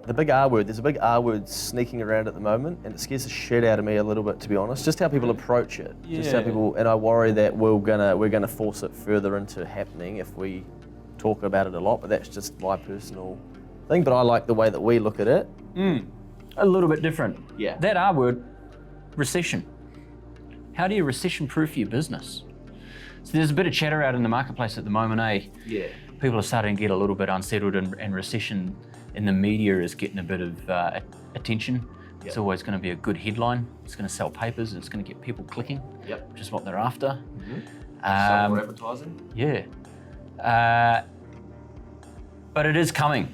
the big R word. There's a big R word sneaking around at the moment, and it scares the shit out of me a little bit, to be honest. Just how people approach it. Yeah. Just how people, and I worry that we're gonna force it further into happening if we talk about it a lot. But that's just my personal thing. But I like the way that we look at it. A little bit different. Yeah. That R word, recession. How do you recession-proof your business? So there's a bit of chatter out in the marketplace at the moment, eh? Yeah. People are starting to get a little bit unsettled, and recession in the media is getting a bit of attention. Yep. It's always going to be a good headline. It's going to sell papers. It's going to get people clicking, Yep. which is what they're after. Some more advertising. Yeah. But it is coming.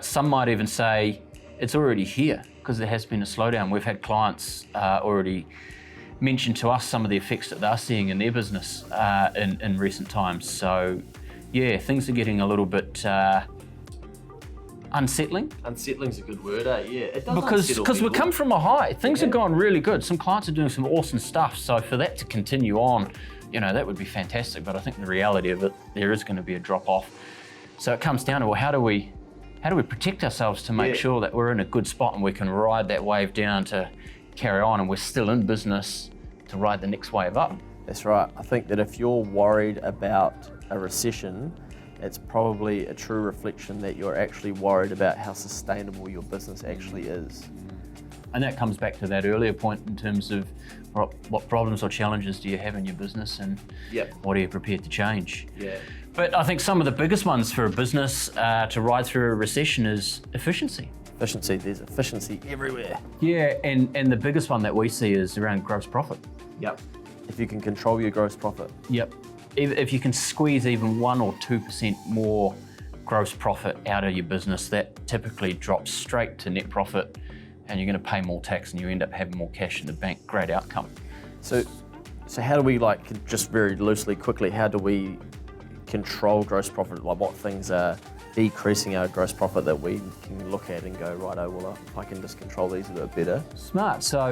Some might even say it's already here because there has been a slowdown. We've had clients already mention to us some of the effects that they're seeing in their business in recent times. So yeah, things are getting a little bit unsettling. Unsettling's a good word, eh? Yeah, it does. Because we come from a high. Things are going really good. Some clients are doing some awesome stuff. So for that to continue on, that would be fantastic. But I think the reality of it, there is going to be a drop off. So it comes down to, well, how do we protect ourselves to make sure that we're in a good spot and we can ride that wave down to carry on, and we're still in business to ride the next wave up. That's right. I think that if you're worried about a recession, it's probably a true reflection that you're actually worried about how sustainable your business actually is. And that comes back to that earlier point in terms of what problems or challenges do you have in your business, and what are you prepared to change? Yeah. But I think some of the biggest ones for a business to ride through a recession is efficiency. Efficiency, there's efficiency everywhere. Yeah, and the biggest one that we see is around gross profit. Yep. If you can control your gross profit. Yep. If you can squeeze even 1 or 2% more gross profit out of your business, that typically drops straight to net profit, and you're going to pay more tax and you end up having more cash in the bank. Great outcome. So how do we, just very loosely, quickly, how do we control gross profit? Like, what things are decreasing our gross profit that we can look at and go, righto, well, if I can just control these a bit better. Smart. So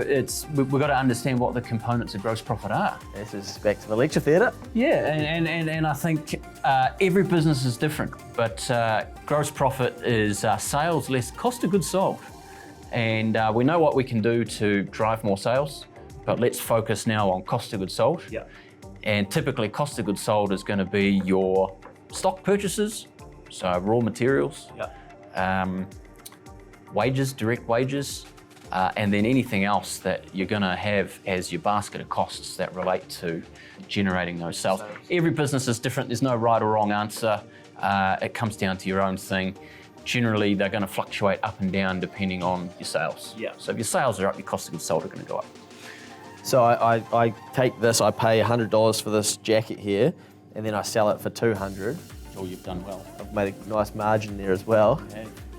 we've got to understand what the components of gross profit are. This is back to the lecture theatre. Yeah, and I think every business is different, but gross profit is sales less cost of goods sold. And we know what we can do to drive more sales, but let's focus now on cost of goods sold. Yeah. And typically cost of goods sold is going to be your stock purchases, so raw materials, wages, direct wages, and then anything else that you're going to have as your basket of costs that relate to generating those sales. Every business is different. There's no right or wrong answer. It comes down to your own thing. Generally, they're going to fluctuate up and down depending on your sales. Yeah. So if your sales are up, your cost of goods sold are going to go up. So I take this, I pay $100 for this jacket here, and then I sell it for $200. Oh, you've done well. I've made a nice margin there as well.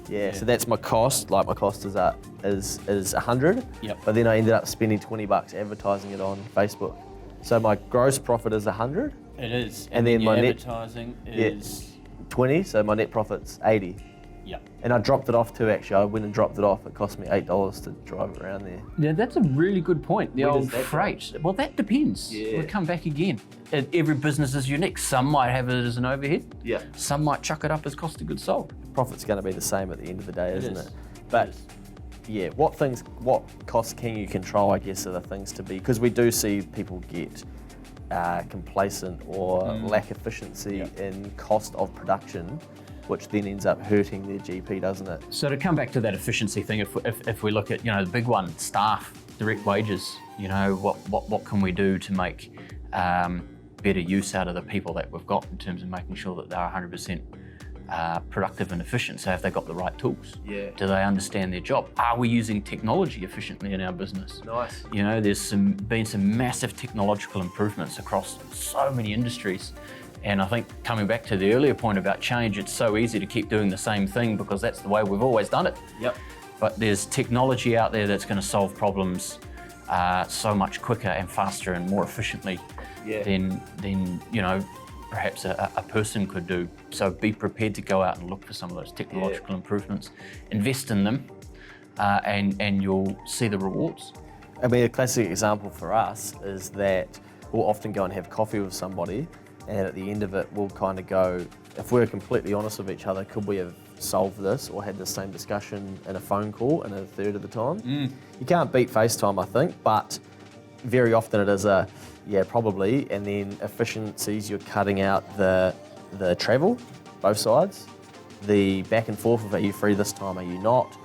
Yeah, so that's my cost. Like, my cost is 100. Yep. But then I ended up spending $20 advertising it on Facebook. So my gross profit is 100. It is. And then my net advertising is 20. So my net profit's 80. Yeah. And I dropped it off too, actually. I went and dropped it off. It cost me $8 to drive it around there. Yeah, that's a really good point. The Where old does that freight. Well, that depends. Yeah. We'll come back again. Every business is unique. Some might have it as an overhead. Yeah. Some might chuck it up as cost of goods sold. Profit's going to be the same at the end of the day, isn't is. it? But yeah, what costs can you control, I guess, are the things to be, because we do see people get complacent or lack efficiency in cost of production, which then ends up hurting their GP, doesn't it? So to come back to that efficiency thing, if we look at the big one, staff, direct wages, what can we do to make better use out of the people that we've got in terms of making sure that they're 100% productive and efficient? So have they got the right tools? Yeah. Do they understand their job? Are we using technology efficiently in our business? Nice. There's been some massive technological improvements across so many industries. And I think coming back to the earlier point about change, it's so easy to keep doing the same thing because that's the way we've always done it. Yep. But there's technology out there that's going to solve problems so much quicker and faster and more efficiently than perhaps a person could do. So be prepared to go out and look for some of those technological improvements, invest in them, and you'll see the rewards. I mean, a classic example for us is that we'll often go and have coffee with somebody, and at the end of it, we'll kind of go, if we're completely honest with each other, could we have solved this or had the same discussion in a phone call in a third of the time. You can't beat FaceTime, I think, but very often it is a, yeah, probably, and then efficiencies, you're cutting out the travel, both sides, the back and forth of are you free this time, are you not?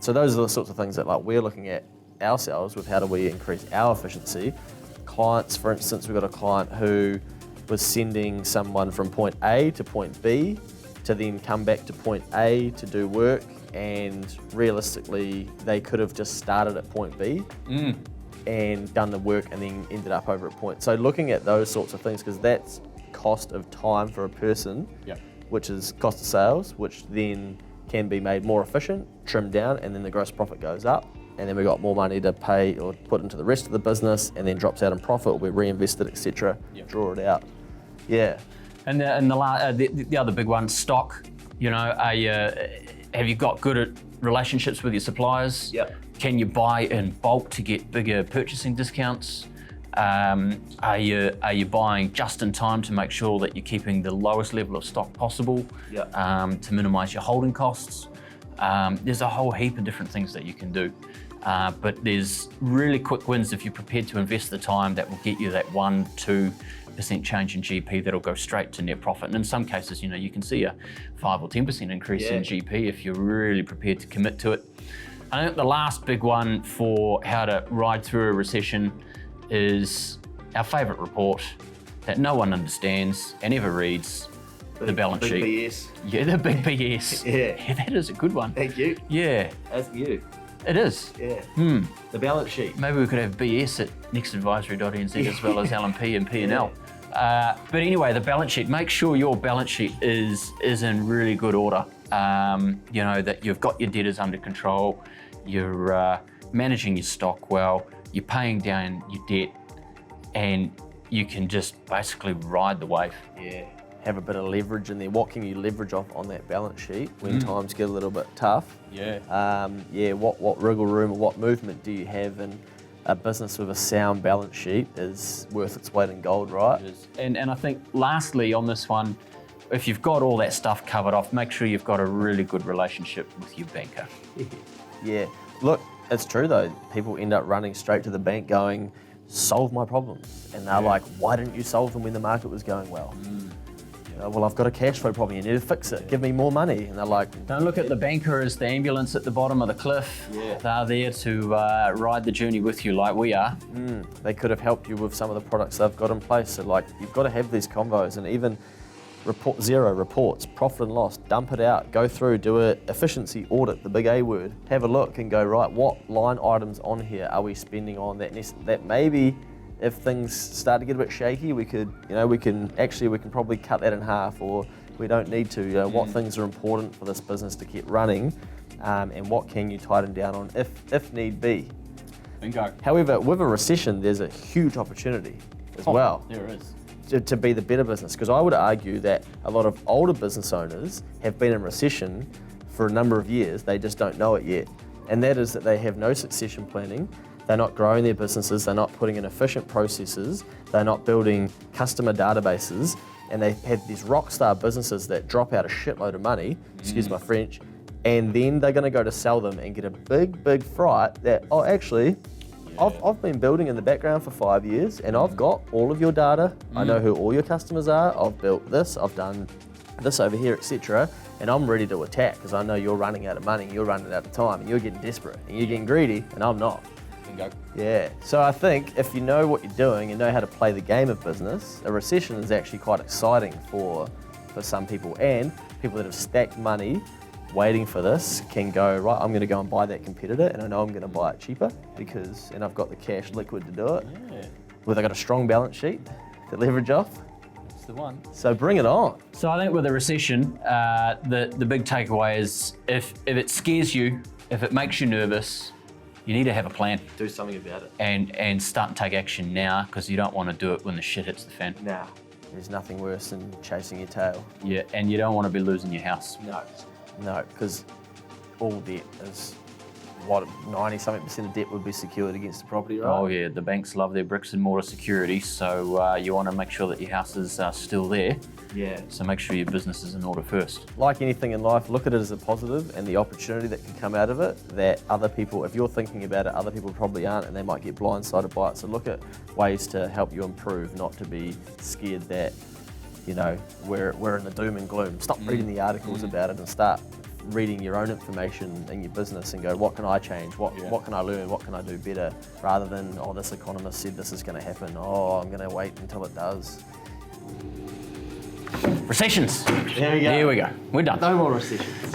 So those are the sorts of things that like we're looking at ourselves with how do we increase our efficiency. Clients, for instance, we've got a client who was sending someone from point A to point B to then come back to point A to do work, and realistically they could have just started at point B and done the work and then ended up over at point. So looking at those sorts of things, because that's cost of time for a person, which is cost of sales, which then can be made more efficient, trimmed down, and then the gross profit goes up. And then we got more money to pay or put into the rest of the business, and then drops out in profit, we reinvest it, etc. Draw it out. Yeah. And the other big one, stock. You know, have you got good relationships with your suppliers? Can you buy in bulk to get bigger purchasing discounts? Are you buying just in time to make sure that you're keeping the lowest level of stock possible to minimise your holding costs? There's a whole heap of different things that you can do. But there's really quick wins if you're prepared to invest the time that will get you that 1-2% change in GP that'll go straight to net profit. And in some cases, you know, you can see a 5 or 10% increase in GP if you're really prepared to commit to it. I think the last big one for how to ride through a recession is our favourite report that no one understands and ever reads, the balance sheet. BS. Yeah, the big BS. Yeah, that is a good one. Thank you. Yeah. That's you. It is. Yeah. The balance sheet. Maybe we could have BS at nextAdvisory.nz as well as L&P and P&L. But anyway, the balance sheet. Make sure your balance sheet is in really good order. You know, that you've got your debtors under control, you're managing your stock well, you're paying down your debt, and you can just basically ride the wave. Yeah. Have a bit of leverage in there. What can you leverage off on that balance sheet when times get a little bit tough? What wriggle room or what movement do you have? And a business with a sound balance sheet is worth its weight in gold, right? It is. And I think lastly on this one, if you've got all that stuff covered off, make sure you've got a really good relationship with your banker. Yeah. Look, it's true though. People end up running straight to the bank going, solve my problems. And they're like, why didn't you solve them when the market was going well? Well, I've got a cash flow problem, you need to fix it, give me more money. And they're like... Don't look at the banker as the ambulance at the bottom of the cliff. They're there to ride the journey with you like we are. They could have helped you with some of the products they've got in place. So like, you've got to have these convos, and even zero reports, profit and loss, dump it out, go through, do a efficiency audit, the big A word, have a look and go, right, what line items on here are we spending on that maybe if things start to get a bit shaky, we could, we can probably cut that in half, or we don't need to. What things are important for this business to keep running, and what can you tighten down on if need be. Bingo. However, with a recession, there's a huge opportunity as well. There is. To be the better business, because I would argue that a lot of older business owners have been in recession for a number of years, they just don't know it yet. And that is that they have no succession planning. They're not growing their businesses, they're not putting in efficient processes, they're not building customer databases, and they have these rock star businesses that drop out a shitload of money, excuse my French, and then they're gonna go to sell them and get a big fright that, I've been building in the background for 5 years and I've got all of your data, I know who all your customers are, I've built this, I've done this over here, etc. And I'm ready to attack because I know you're running out of money, you're running out of time, and you're getting desperate, and you're getting greedy, and I'm not. Bingo. Yeah, so I think if you know what you're doing and know how to play the game of business, a recession is actually quite exciting for some people, and people that have stacked money waiting for this can go, right, I'm going to go and buy that competitor, and I know I'm going to buy it cheaper and I've got the cash liquid to do it. Yeah. Whether I've got a strong balance sheet to leverage off. That's the one. So bring it on. So I think with a recession, the big takeaway is if it scares you, if it makes you nervous, you need to have a plan. Do something about it. And start and take action now, because you don't want to do it when the shit hits the fan. Nah, there's nothing worse than chasing your tail. Yeah, and you don't want to be losing your house. No, because all debt is, 90-something% of debt would be secured against the property, right? Oh yeah, the banks love their bricks and mortar security, so you want to make sure that your house is still there. Yeah. So make sure your business is in order first. Like anything in life, look at it as a positive and the opportunity that can come out of it that other people, if you're thinking about it, other people probably aren't and they might get blindsided by it. So look at ways to help you improve, not to be scared that, you know, we're in the doom and gloom. Stop reading the articles about it and start reading your own information in your business and go, what can I change? What can I learn? What can I do better? Rather than, oh, this economist said this is going to happen. Oh, I'm going to wait until it does. Recessions. There we go. Here we go. We're done. No more recessions.